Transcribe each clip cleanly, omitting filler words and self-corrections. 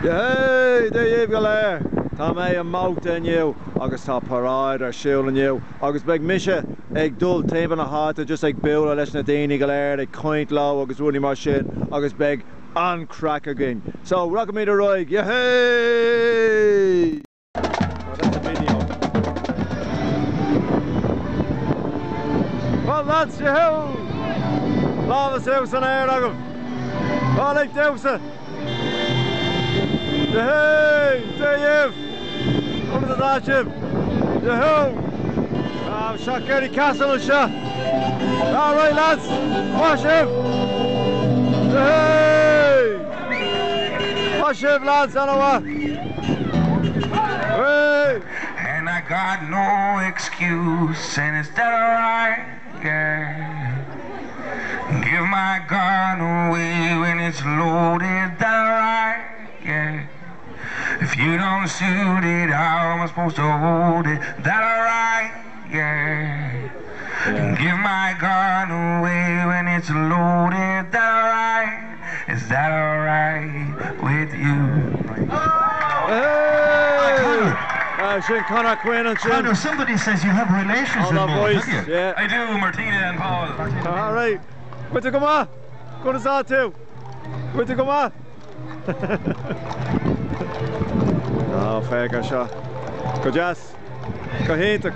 Hey, there you go there. Tá mé an Móta inniu, agus tá paráid ar siúil inniu, agus beag mise ag dul taobh na háta just ag bualadh leis na daoine go léir ag coint lá agus ruaí mar sin, agus beag an crack again. So, rock me the roig, hey! Oh, that's a video. Well, lads, yahoo! Lava house an air agam. Oh, like Dowsa. Yahoo! There you! Under the dash him. Yahoo! Shot Gary Castle and shot. All right, lads, wash him. Yahoo! Wash him, lads, I know what. Hey! And I got no excuse, and is that alright? Yeah. Give my gun away when it's loaded, that alright? Yeah. If you don't shoot it, how am I supposed to hold it? That alright? Yeah. Give my gun away when it's loaded, that alright? Is that alright with you? Hey! Connor Quinn and Connor, somebody says you have relations with Móta, boys. have you? Yeah. I do, Martina and Paul. All right. Wait to come on. Go to Zah too. Wait to come on. Oh, fair go shot. Go Jazz. Go Hinter.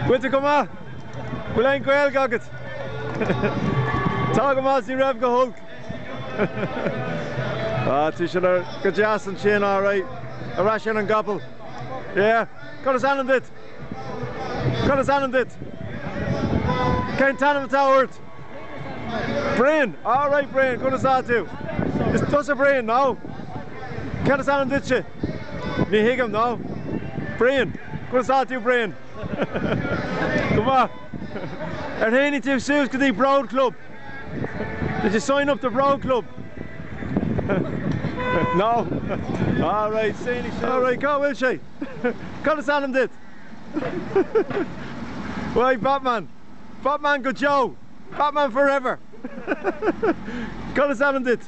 Wait to come on. We'll ain't go El Goggett. Talk about the Rev go Hulk. Ah, Tisha, go Jazz and Chin, all right. A ration and Gopple. Yeah. Got us on it. Got us on it. Can't tell him it's out. Brain, all right, Brain, go to Zah too. It's just a Brain now. Can't us on it, me Higgum now. Brain, go to Zah too, Brain. Come on. Are there any two suits to the Broad Club? Did you sign up to Broad Club? No. All right, Sandy. All right, go, will she? Cut us on him, did. Right, Batman. Batman, good Joe. Batman forever. Cut us on him, did.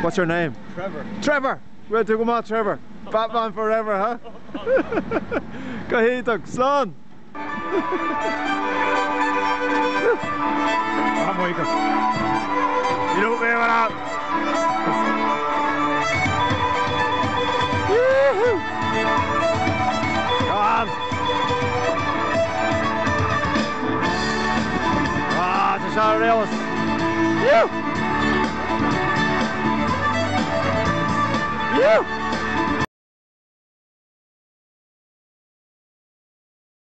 What's your name? Trevor. Trevor. Where to come on, Trevor? Batman forever, huh? Go ahead, Doug. Slán. I'm waiting. You don't wear it out. Woohoo! Come on. Ah, it's a shot of Ellis. You!